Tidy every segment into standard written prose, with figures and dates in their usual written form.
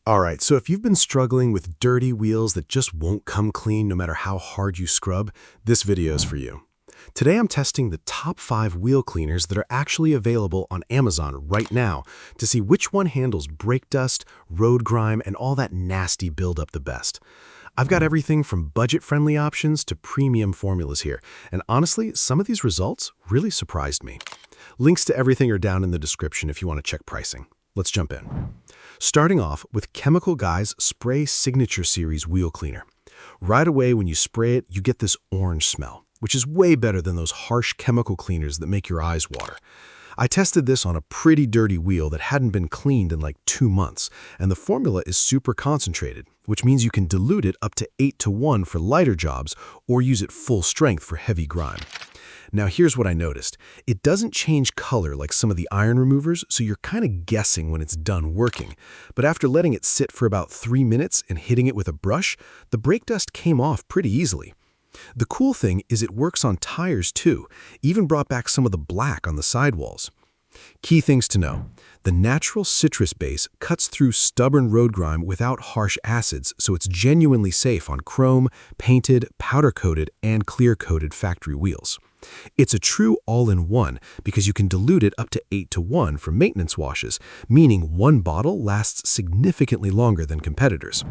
Alright, so if you've been struggling with dirty wheels that just won't come clean no matter how hard you scrub, this video is for you. Today I'm testing the top 5 wheel cleaners that are actually available on Amazon right now to see which one handles brake dust, road grime, and all that nasty buildup the best. I've got everything from budget-friendly options to premium formulas here, and honestly, some of these results really surprised me. Links to everything are down in the description if you want to check pricing. Let's jump in. Starting off with Chemical Guy's Spray Signature Series Wheel Cleaner. Right away when you spray it, you get this orange smell, which is way better than those harsh chemical cleaners that make your eyes water. I tested this on a pretty dirty wheel that hadn't been cleaned in like 2 months, and the formula is super concentrated, which means you can dilute it up to 8-to-1 for lighter jobs or use it full strength for heavy grime. Now here's what I noticed. It doesn't change color like some of the iron removers, so you're kind of guessing when it's done working. But after letting it sit for about 3 minutes and hitting it with a brush, the brake dust came off pretty easily. The cool thing is it works on tires too, even brought back some of the black on the sidewalls. Key things to know. The natural citrus base cuts through stubborn road grime without harsh acids, so it's genuinely safe on chrome, painted, powder-coated, and clear-coated factory wheels. It's a true all-in-one because you can dilute it up to 8-to-1 for maintenance washes, meaning one bottle lasts significantly longer than competitors.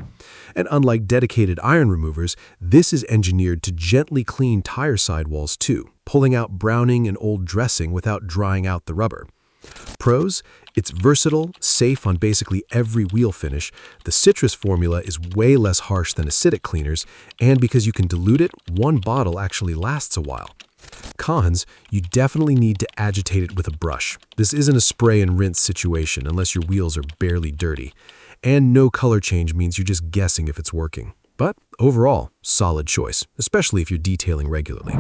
And unlike dedicated iron removers, this is engineered to gently clean tire sidewalls too, pulling out browning and old dressing without drying out the rubber. Pros: it's versatile, safe on basically every wheel finish, the citrus formula is way less harsh than acidic cleaners, and because you can dilute it, one bottle actually lasts a while. Cons: you definitely need to agitate it with a brush. This isn't a spray and rinse situation unless your wheels are barely dirty. And no color change means you're just guessing if it's working. But overall, solid choice, especially if you're detailing regularly.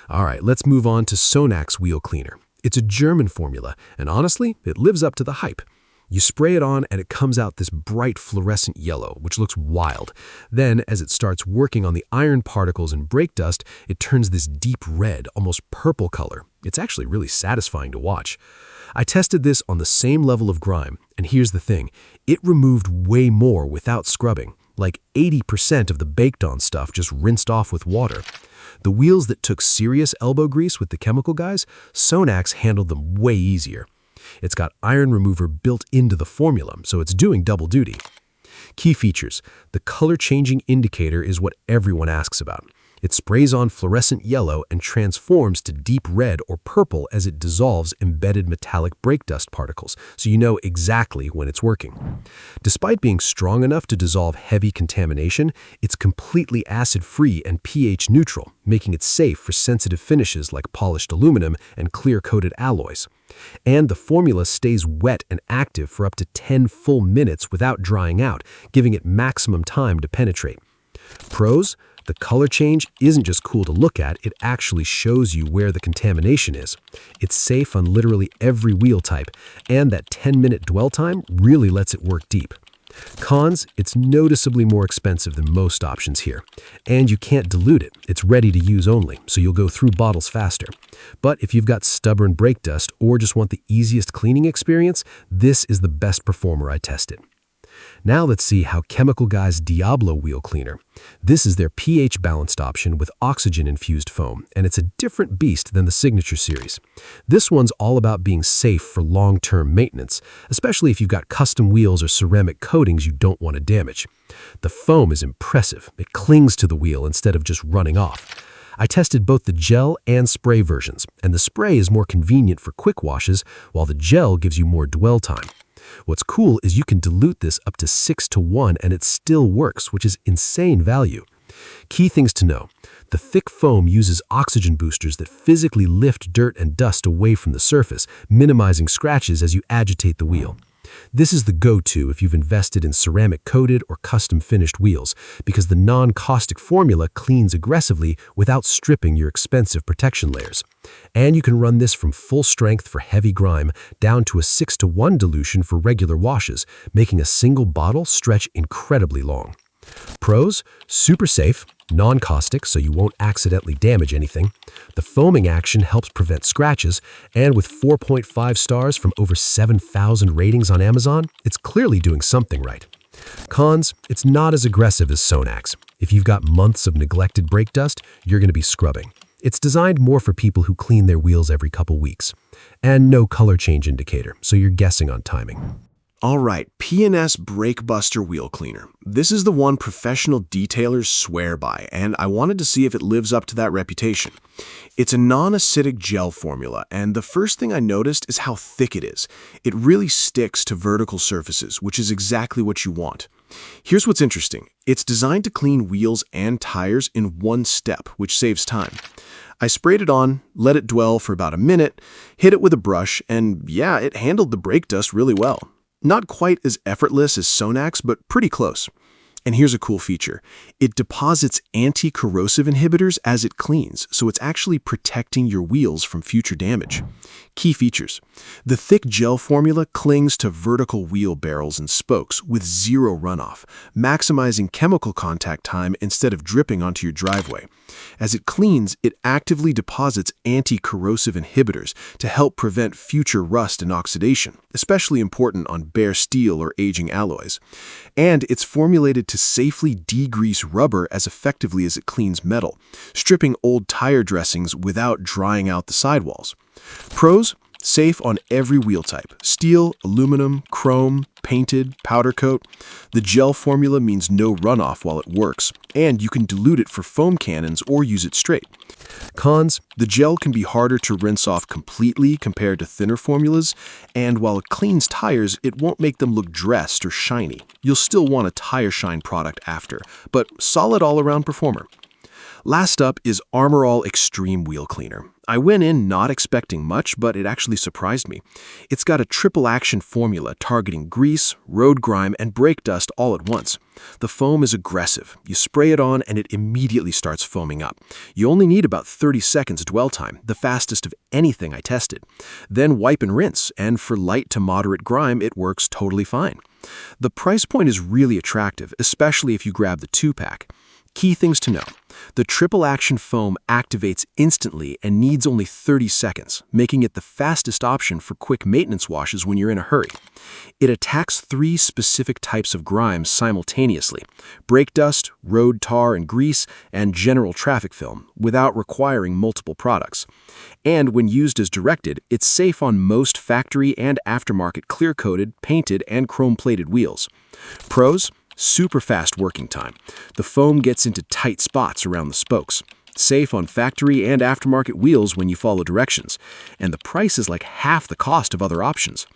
Alright, let's move on to SONAX Wheel Cleaner. It's a German formula, and honestly, it lives up to the hype. You spray it on and it comes out this bright fluorescent yellow, which looks wild. Then, as it starts working on the iron particles and brake dust, it turns this deep red, almost purple color. It's actually really satisfying to watch. I tested this on the same level of grime, and here's the thing. It removed way more without scrubbing. Like 80% of the baked-on stuff just rinsed off with water. The wheels that took serious elbow grease with the Chemical Guys, SONAX handled them way easier. It's got iron remover built into the formula, so it's doing double duty. Key features. The color-changing indicator is what everyone asks about. It sprays on fluorescent yellow and transforms to deep red or purple as it dissolves embedded metallic brake dust particles, so you know exactly when it's working. Despite being strong enough to dissolve heavy contamination, it's completely acid-free and pH neutral, making it safe for sensitive finishes like polished aluminum and clear-coated alloys. And the formula stays wet and active for up to 10 full minutes without drying out, giving it maximum time to penetrate. Pros: the color change isn't just cool to look at, it actually shows you where the contamination is. It's safe on literally every wheel type, and that 10-minute dwell time really lets it work deep. Cons: it's noticeably more expensive than most options here. And you can't dilute it, it's ready to use only, so you'll go through bottles faster. But if you've got stubborn brake dust or just want the easiest cleaning experience, this is the best performer I tested. Now let's see how Chemical Guy's Diablo Wheel Cleaner. This is their pH-balanced option with oxygen-infused foam, and it's a different beast than the Signature Series. This one's all about being safe for long-term maintenance, especially if you've got custom wheels or ceramic coatings you don't want to damage. The foam is impressive. It clings to the wheel instead of just running off. I tested both the gel and spray versions, and the spray is more convenient for quick washes, while the gel gives you more dwell time. What's cool is you can dilute this up to 6-to-1 and it still works, which is insane value. Key things to know. The thick foam uses oxygen boosters that physically lift dirt and dust away from the surface, minimizing scratches as you agitate the wheel. This is the go-to if you've invested in ceramic-coated or custom-finished wheels, because the non-caustic formula cleans aggressively without stripping your expensive protection layers. And you can run this from full strength for heavy grime down to a 6-to-1 dilution for regular washes, making a single bottle stretch incredibly long. Pros: super safe, non-caustic so you won't accidentally damage anything. The foaming action helps prevent scratches, and with 4.5 stars from over 7,000 ratings on Amazon, it's clearly doing something right. Cons, it's not as aggressive as SONAX. If you've got months of neglected brake dust, you're going to be scrubbing. It's designed more for people who clean their wheels every couple weeks. And no color change indicator, so you're guessing on timing. All right, P&S Brake Buster Wheel Cleaner. This is the one professional detailers swear by, and I wanted to see if it lives up to that reputation. It's a non-acidic gel formula, and the first thing I noticed is how thick it is. It really sticks to vertical surfaces, which is exactly what you want. Here's what's interesting. It's designed to clean wheels and tires in one step, which saves time. I sprayed it on, let it dwell for about a minute, hit it with a brush, and yeah, it handled the brake dust really well. Not quite as effortless as SONAX, but pretty close. And here's a cool feature. It deposits anti-corrosive inhibitors as it cleans, so it's actually protecting your wheels from future damage. Key features. The thick gel formula clings to vertical wheel barrels and spokes with zero runoff, maximizing chemical contact time instead of dripping onto your driveway. As it cleans, it actively deposits anti-corrosive inhibitors to help prevent future rust and oxidation, especially important on bare steel or aging alloys. And it's formulated to safely degrease rubber as effectively as it cleans metal, stripping old tire dressings without drying out the sidewalls. Pros: safe on every wheel type: steel, aluminum, chrome, painted, powder coat. The gel formula means no runoff while it works, and you can dilute it for foam cannons or use it straight. Cons: the gel can be harder to rinse off completely compared to thinner formulas, and while it cleans tires, it won't make them look dressed or shiny. You'll still want a tire shine product after, but solid all-around performer. Last up is Armor All Extreme Wheel Cleaner. I went in not expecting much, but it actually surprised me. It's got a triple action formula targeting grease, road grime, and brake dust all at once. The foam is aggressive. You spray it on and it immediately starts foaming up. You only need about 30 seconds dwell time, the fastest of anything I tested. Then wipe and rinse, and for light to moderate grime, it works totally fine. The price point is really attractive, especially if you grab the 2-pack. Key things to know. The triple action foam activates instantly and needs only 30 seconds, making it the fastest option for quick maintenance washes when you're in a hurry. It attacks 3 specific types of grime simultaneously: brake dust, road tar and grease, and general traffic film, without requiring multiple products. And when used as directed, it's safe on most factory and aftermarket clear-coated, painted, and chrome-plated wheels. Pros: super fast working time. The foam gets into tight spots around the spokes. Safe on factory and aftermarket wheels when you follow directions. And the price is like half the cost of other options.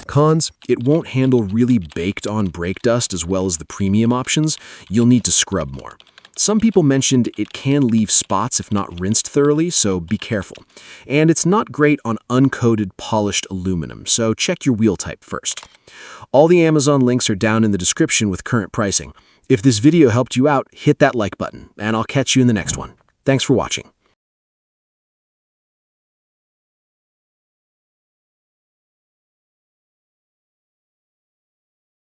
Cons: it won't handle really baked-on brake dust as well as the premium options. You'll need to scrub more. Some people mentioned it can leave spots if not rinsed thoroughly, so be careful. And it's not great on uncoated, polished aluminum, so check your wheel type first. All the Amazon links are down in the description with current pricing. If this video helped you out, hit that like button, and I'll catch you in the next one. Thanks for watching.